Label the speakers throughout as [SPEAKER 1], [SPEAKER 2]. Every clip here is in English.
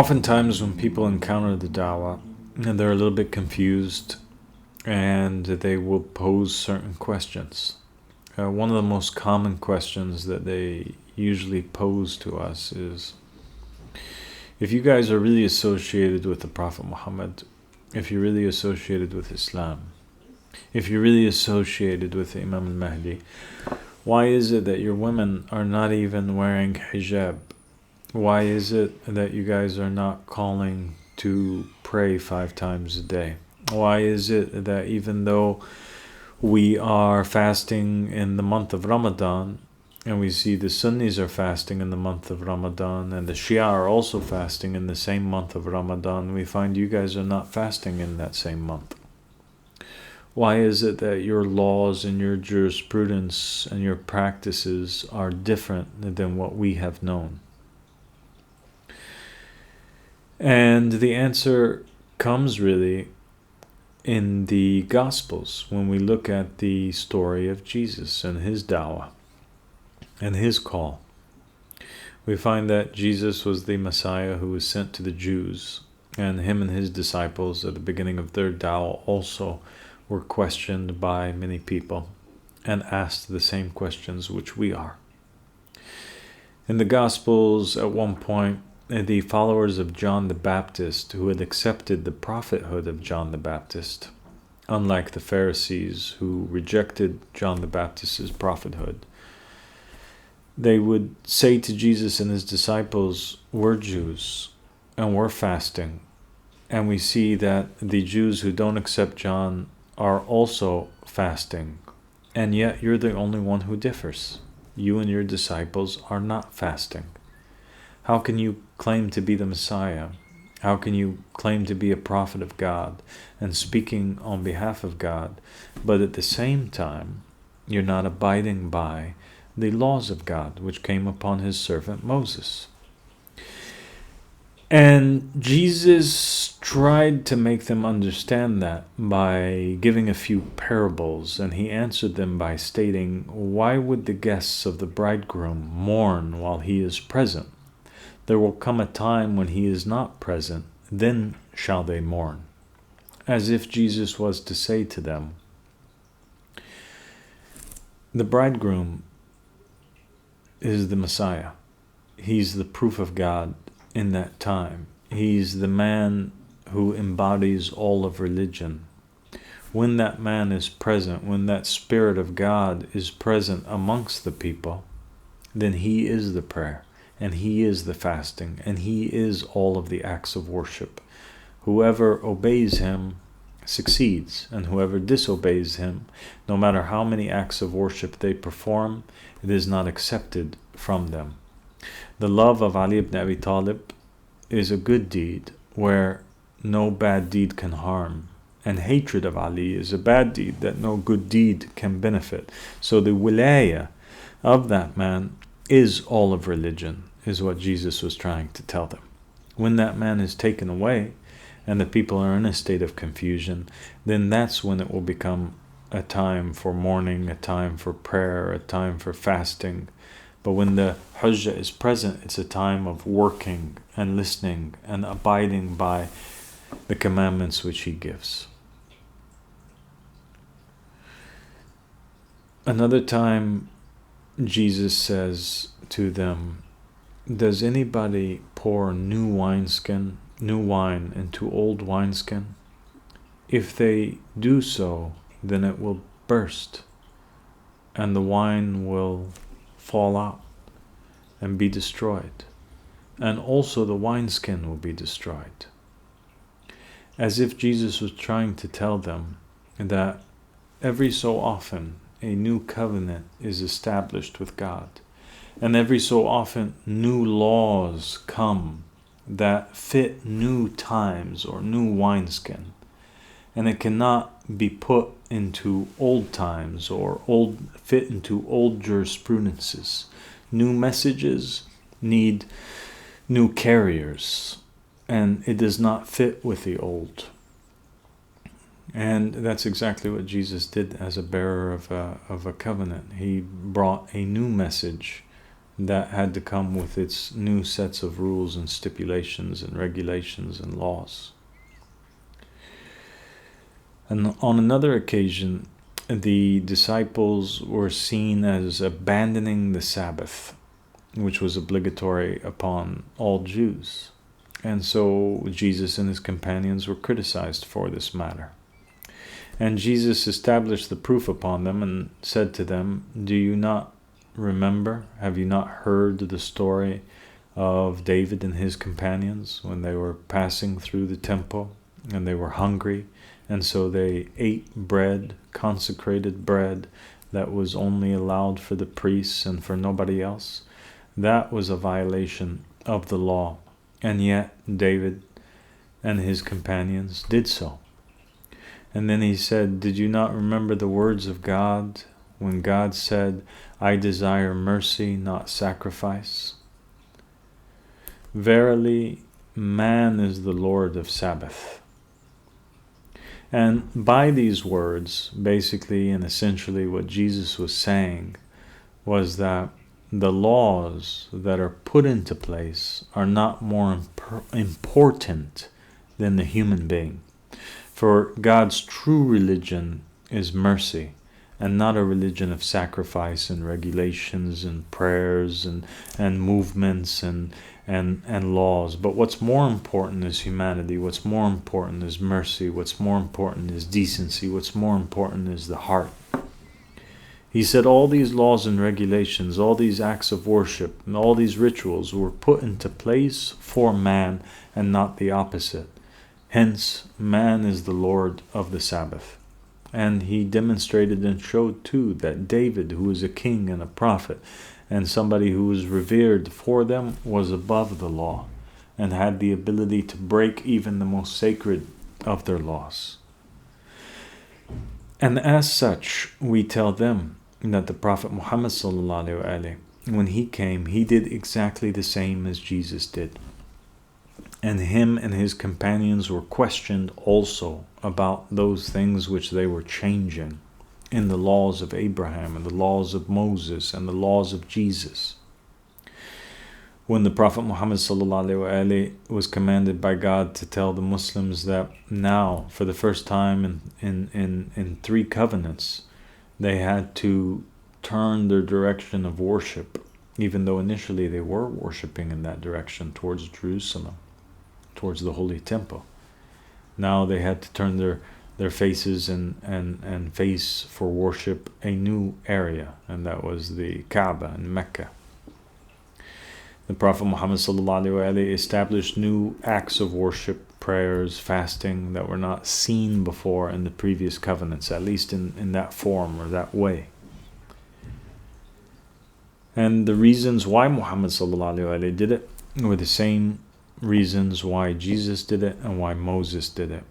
[SPEAKER 1] Oftentimes when people encounter the dawah, they're a little bit confused and they will pose certain questions. One of the most common questions that they usually pose to us is, if you guys are really associated with the Prophet Muhammad, if you're really associated with Islam, if you're really associated with Imam Mahdi, why is it that your women are not even wearing hijab? Why is it that you guys are not calling to pray 5 times a day? Why is it that even though we are fasting in the month of Ramadan, and we see the Sunnis are fasting in the month of Ramadan, and the Shia are also fasting in the same month of Ramadan, we find you guys are not fasting in that same month? Why is it that your laws and your jurisprudence and your practices are different than what we have known? And the answer comes really in the Gospels when we look at the story of Jesus and his dawah and his call. We find that Jesus was the Messiah who was sent to the Jews, and him and his disciples at the beginning of their dawah also were questioned by many people and asked the same questions which we are. In the Gospels, at one point, the followers of John the Baptist, who had accepted the prophethood of John the Baptist, unlike the Pharisees who rejected John the Baptist's prophethood, they would say to Jesus and his disciples, "We're Jews and we're fasting." And we see that the Jews who don't accept John are also fasting, and yet you're the only one who differs. You and your disciples are not fasting. How can you claim to be the Messiah? How can you claim to be a prophet of God and speaking on behalf of God, but at the same time you're not abiding by the laws of God which came upon his servant Moses? And Jesus tried to make them understand that by giving a few parables, and he answered them by stating, "Why would the guests of the bridegroom mourn while he is present? There will come a time when he is not present, then shall they mourn." As if Jesus was to say to them, the bridegroom is the Messiah. He's the proof of God in that time. He's the man who embodies all of religion. When that man is present, when that Spirit of God is present amongst the people, then he is the prayer, and he is the fasting, and he is all of the acts of worship. Whoever obeys him succeeds, and whoever disobeys him, no matter how many acts of worship they perform, it is not accepted from them. The love of Ali ibn Abi Talib is a good deed where no bad deed can harm, and hatred of Ali is a bad deed that no good deed can benefit. So the wilayah of that man is all of religion, is what Jesus was trying to tell them. When that man is taken away and the people are in a state of confusion, then that's when it will become a time for mourning, a time for prayer, a time for fasting. But when the Hujjah is present, it's a time of working and listening and abiding by the commandments which he gives. Another time, Jesus says to them, "Does anybody pour new wine into old wineskin? If they do so, then it will burst, and the wine will fall out and be destroyed, and also the wineskin will be destroyed." As if Jesus was trying to tell them that every so often a new covenant is established with God, and every so often new laws come that fit new times or new wineskin, and it cannot be put into old times or fit into old jurisprudences. New messages need new carriers, and it does not fit with the old. And that's exactly what Jesus did as a bearer of a covenant. He brought a new message that had to come with its new sets of rules and stipulations and regulations and laws. And on another occasion, the disciples were seen as abandoning the Sabbath, which was obligatory upon all Jews. And so Jesus and his companions were criticized for this matter. And Jesus established the proof upon them and said to them, "Do you not remember? Have you not heard the story of David and his companions when they were passing through the temple and they were hungry? And so they ate bread, consecrated bread, that was only allowed for the priests and for nobody else. That was a violation of the law. And yet David and his companions did so." And then he said, "Did you not remember the words of God when God said, 'I desire mercy, not sacrifice'? Verily, man is the Lord of Sabbath." And by these words, basically and essentially what Jesus was saying was that the laws that are put into place are not more important than the human being. For God's true religion is mercy, and not a religion of sacrifice and regulations and prayers and movements and laws. But what's more important is humanity. What's more important is mercy. What's more important is decency. What's more important is the heart. He said all these laws and regulations, all these acts of worship, and all these rituals were put into place for man and not the opposite. Hence, man is the Lord of the Sabbath. And he demonstrated and showed too that David, who was a king and a prophet, and somebody who was revered for them, was above the law and had the ability to break even the most sacred of their laws. And as such, we tell them that the Prophet Muhammad ﷺ, when he came, he did exactly the same as Jesus did. And him and his companions were questioned also about those things which they were changing in the laws of Abraham and the laws of Moses and the laws of Jesus. When the Prophet Muhammad ﷺ was commanded by God to tell the Muslims that now, for the first time in 3 covenants, they had to turn their direction of worship, even though initially they were worshiping in that direction towards Jerusalem, towards the Holy Temple. Now they had to turn their faces and face for worship a new area, and that was the Kaaba in Mecca. The Prophet Muhammad ﷺ established new acts of worship, prayers, fasting that were not seen before in the previous covenants, at least in that form or that way. And the reasons why Muhammad ﷺ did it were the same reasons why Jesus did it and why Moses did it.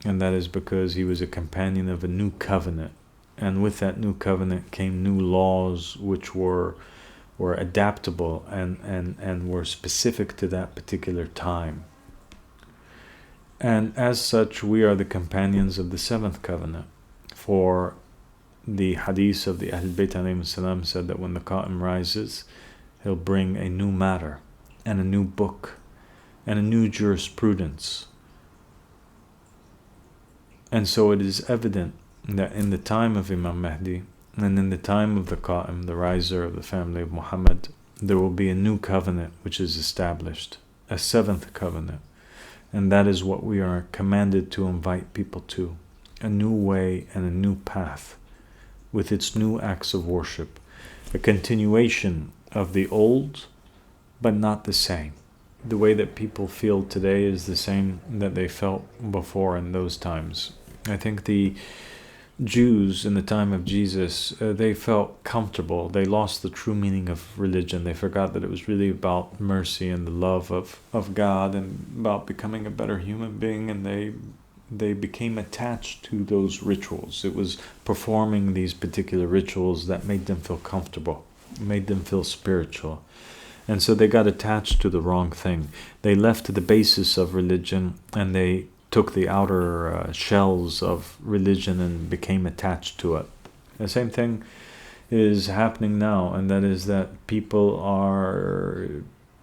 [SPEAKER 1] And that is because he was a companion of a new covenant. And with that new covenant came new laws which were adaptable and were specific to that particular time. And as such, we are the companions of the 7th covenant. For the hadith of the Ahl Bayt alayhim salam said that when the Qaim rises, he'll bring a new matter and a new book and a new jurisprudence. And so it is evident that in the time of Imam Mahdi and in the time of the Qaim, the riser of the family of Muhammad, there will be a new covenant which is established, a 7th covenant. And that is what we are commanded to invite people to, a new way and a new path with its new acts of worship, a continuation of the old, but not the same. The way that people feel today is the same that they felt before in those times. I think the Jews in the time of Jesus, they felt comfortable. They lost the true meaning of religion. They forgot that it was really about mercy and the love of God and about becoming a better human being, and they became attached to those rituals. It was performing these particular rituals that made them feel comfortable, made them feel spiritual. And so they got attached to the wrong thing. They left the basis of religion and they took the outer shells of religion and became attached to it. The same thing is happening now, and that is that people are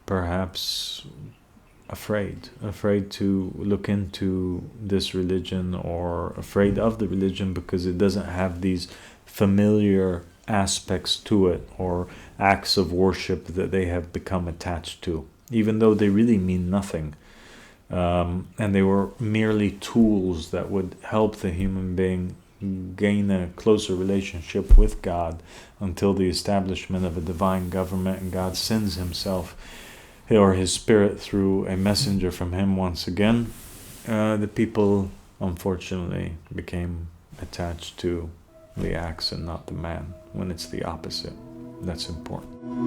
[SPEAKER 1] perhaps afraid to look into this religion, or afraid of the religion because it doesn't have these familiar aspects to it, or acts of worship that they have become attached to, even though they really mean nothing. And they were merely tools that would help the human being gain a closer relationship with God until the establishment of a divine government, and God sends himself or his spirit through a messenger from him once again. The people unfortunately became attached to the acts and not the man, when it's the opposite. That's important.